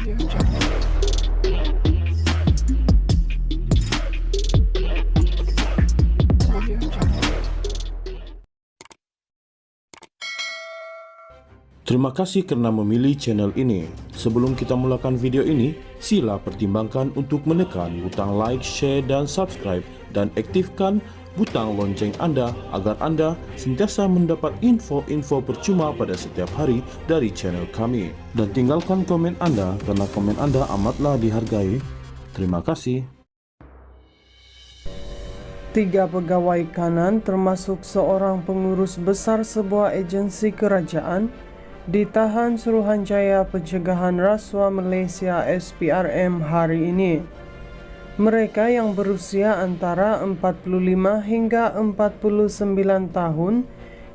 Terima kasih karena memilih channel ini. Sebelum kita mulakan video ini, sila pertimbangkan untuk menekan butang like, share, dan subscribe, dan aktifkan butang lonceng Anda agar Anda sentiasa mendapat info-info percuma pada setiap hari dari channel kami. Dan tinggalkan komen Anda karena komen Anda amatlah dihargai. Terima kasih. 3 pegawai kanan termasuk seorang pengurus besar sebuah agensi kerajaan ditahan Suruhanjaya Pencegahan Rasuah Malaysia SPRM hari ini. Mereka yang berusia antara 45 hingga 49 tahun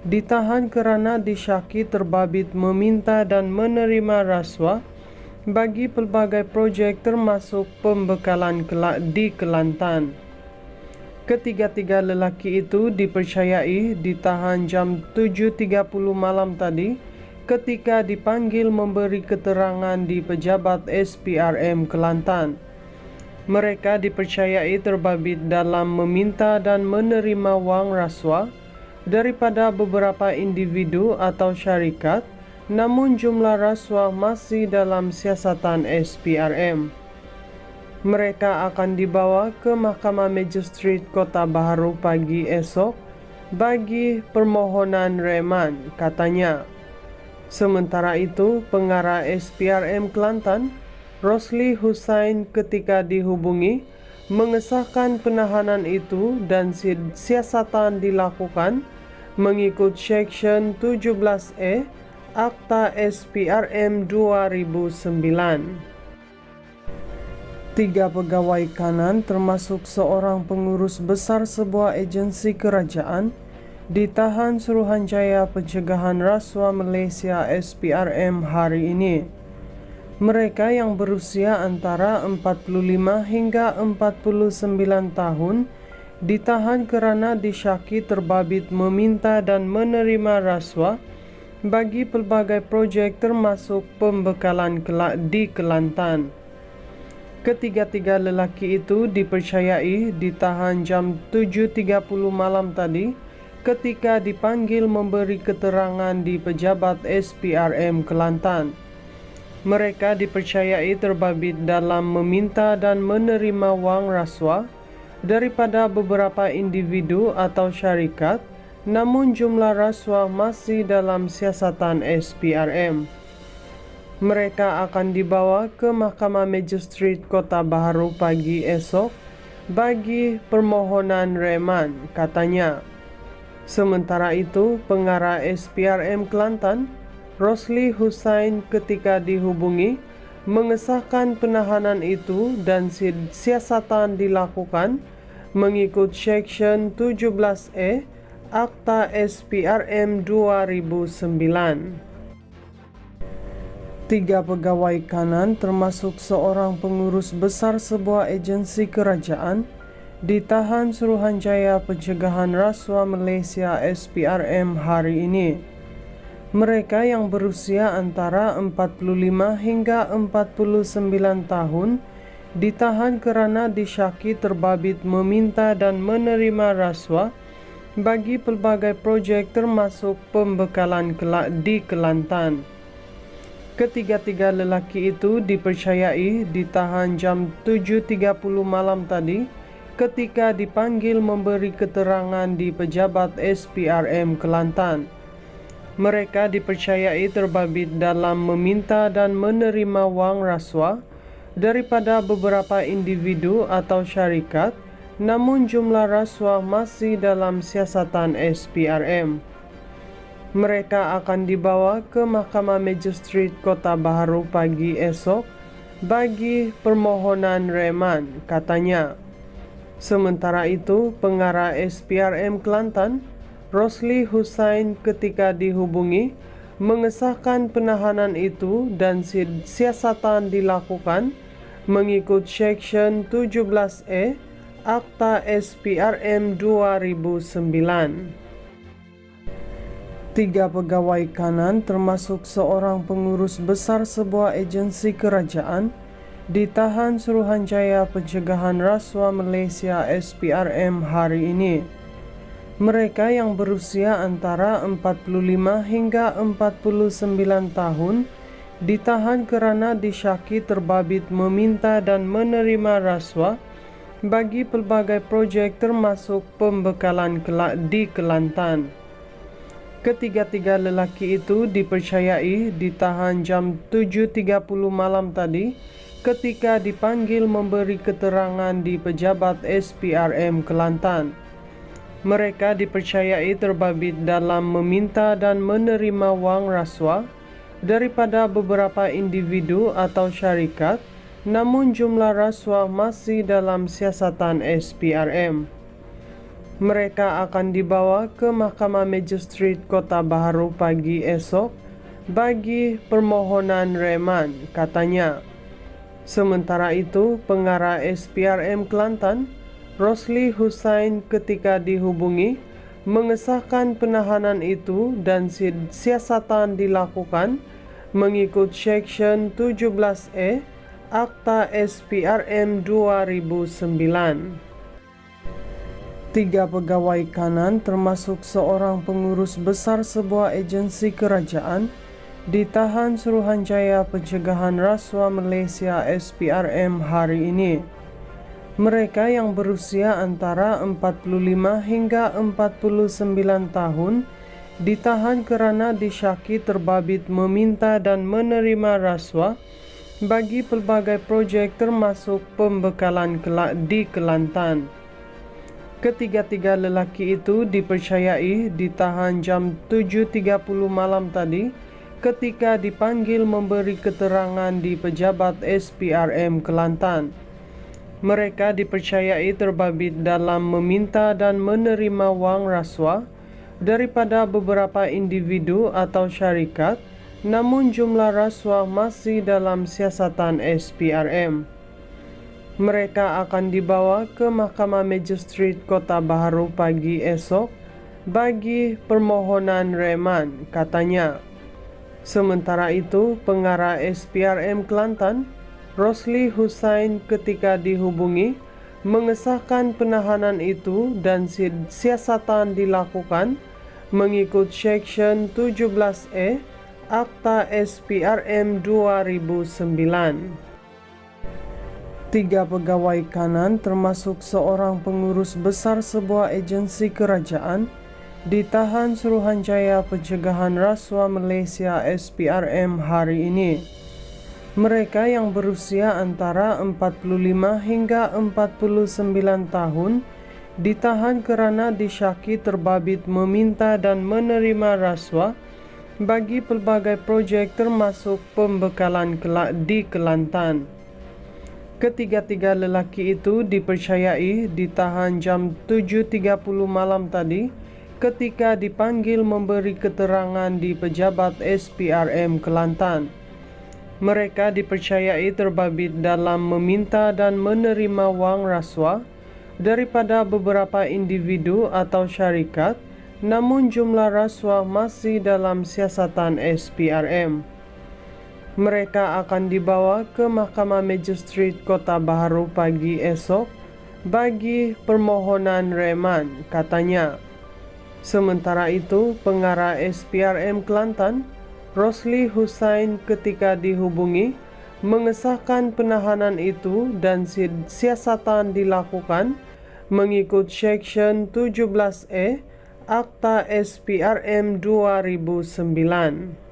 ditahan kerana disyaki terbabit meminta dan menerima rasuah bagi pelbagai projek termasuk pembekalan di Kelantan. Ketiga-tiga lelaki itu dipercayai ditahan jam 7.30 malam tadi ketika dipanggil memberi keterangan di pejabat SPRM Kelantan. Mereka dipercayai terbabit dalam meminta dan menerima wang rasuah daripada beberapa individu atau syarikat, namun jumlah rasuah masih dalam siasatan SPRM. Mereka akan dibawa ke Mahkamah Magistrate Kota Baharu pagi esok bagi permohonan reman, katanya. Sementara itu, pengarah SPRM Kelantan, Rosli Hussain, ketika dihubungi, mengesahkan penahanan itu dan siasatan dilakukan mengikut Seksyen 17A Akta SPRM 2009. 3 pegawai kanan termasuk seorang pengurus besar sebuah agensi kerajaan ditahan Suruhanjaya Pencegahan Rasuah Malaysia SPRM hari ini. Mereka yang berusia antara 45 hingga 49 tahun ditahan kerana disyaki terbabit meminta dan menerima rasuah bagi pelbagai projek termasuk pembekalan di Kelantan. Ketiga-tiga lelaki itu dipercayai ditahan jam 7.30 malam tadi ketika dipanggil memberi keterangan di pejabat SPRM Kelantan. Mereka dipercayai terbabit dalam meminta dan menerima wang rasuah daripada beberapa individu atau syarikat, namun jumlah rasuah masih dalam siasatan SPRM. Mereka akan dibawa ke Mahkamah Magistrate Kota Baharu pagi esok bagi permohonan reman, katanya. Sementara itu, pengarah SPRM Kelantan, Rosli Hussain, ketika dihubungi, mengesahkan penahanan itu dan siasatan dilakukan mengikut Seksyen 17A Akta SPRM 2009. 3 pegawai kanan termasuk seorang pengurus besar sebuah agensi kerajaan ditahan Suruhanjaya Pencegahan Rasuah Malaysia SPRM hari ini. Mereka yang berusia antara 45 hingga 49 tahun ditahan kerana disyaki terbabit meminta dan menerima rasuah bagi pelbagai projek termasuk pembekalan di Kelantan. Ketiga-tiga lelaki itu dipercayai ditahan jam 7.30 malam tadi ketika dipanggil memberi keterangan di pejabat SPRM Kelantan. Mereka dipercayai terbabit dalam meminta dan menerima wang rasuah daripada beberapa individu atau syarikat, namun jumlah rasuah masih dalam siasatan SPRM. Mereka akan dibawa ke Mahkamah Magistrate Kota Baharu pagi esok bagi permohonan reman, katanya. Sementara itu, pengarah SPRM Kelantan, Rosli Hussain, ketika dihubungi, mengesahkan penahanan itu dan siasatan dilakukan mengikut Seksyen 17A Akta SPRM 2009. 3 pegawai kanan termasuk seorang pengurus besar sebuah agensi kerajaan ditahan Suruhanjaya Pencegahan Rasuah Malaysia SPRM hari ini. Mereka yang berusia antara 45 hingga 49 tahun ditahan kerana disyaki terbabit meminta dan menerima rasuah bagi pelbagai projek termasuk pembekalan di Kelantan. Ketiga-tiga lelaki itu dipercayai ditahan jam 7.30 malam tadi ketika dipanggil memberi keterangan di pejabat SPRM Kelantan. Mereka dipercayai terbabit dalam meminta dan menerima wang rasuah daripada beberapa individu atau syarikat, namun jumlah rasuah masih dalam siasatan SPRM. Mereka akan dibawa ke Mahkamah Magistrate Kota Baharu pagi esok bagi permohonan reman, katanya. Sementara itu, pengarah SPRM Kelantan, Rosli Hussain, ketika dihubungi, mengesahkan penahanan itu dan siasatan dilakukan mengikut Seksyen 17A Akta SPRM 2009. 3 pegawai kanan termasuk seorang pengurus besar sebuah agensi kerajaan ditahan Suruhanjaya Pencegahan Rasuah Malaysia SPRM hari ini. Mereka yang berusia antara 45 hingga 49 tahun ditahan kerana disyaki terbabit meminta dan menerima rasuah bagi pelbagai projek termasuk pembekalan di Kelantan. Ketiga-tiga lelaki itu dipercayai ditahan jam 7.30 malam tadi ketika dipanggil memberi keterangan di pejabat SPRM Kelantan. Mereka dipercayai terbabit dalam meminta dan menerima wang rasuah daripada beberapa individu atau syarikat, namun jumlah rasuah masih dalam siasatan SPRM. Mereka akan dibawa ke Mahkamah Magistrate Kota Baharu pagi esok bagi permohonan reman, katanya. Sementara itu, pengarah SPRM Kelantan, Rosli Hussain, ketika dihubungi, mengesahkan penahanan itu dan siasatan dilakukan mengikut Seksyen 17A Akta SPRM 2009. 3 pegawai kanan termasuk seorang pengurus besar sebuah agensi kerajaan ditahan Suruhanjaya Pencegahan Rasuah Malaysia SPRM hari ini. Mereka yang berusia antara 45 hingga 49 tahun ditahan kerana disyaki terbabit meminta dan menerima rasuah bagi pelbagai projek termasuk pembekalan di Kelantan. Ketiga-tiga lelaki itu dipercayai ditahan jam 7.30 malam tadi ketika dipanggil memberi keterangan di pejabat SPRM Kelantan. Mereka dipercayai terbabit dalam meminta dan menerima wang rasuah daripada beberapa individu atau syarikat, namun jumlah rasuah masih dalam siasatan SPRM. Mereka akan dibawa ke Mahkamah Magistrate Kota Baharu pagi esok bagi permohonan reman, katanya. Sementara itu, pengarah SPRM Kelantan, Rosli Hussain, ketika dihubungi, mengesahkan penahanan itu dan siasatan dilakukan mengikut Seksyen 17A Akta SPRM 2009.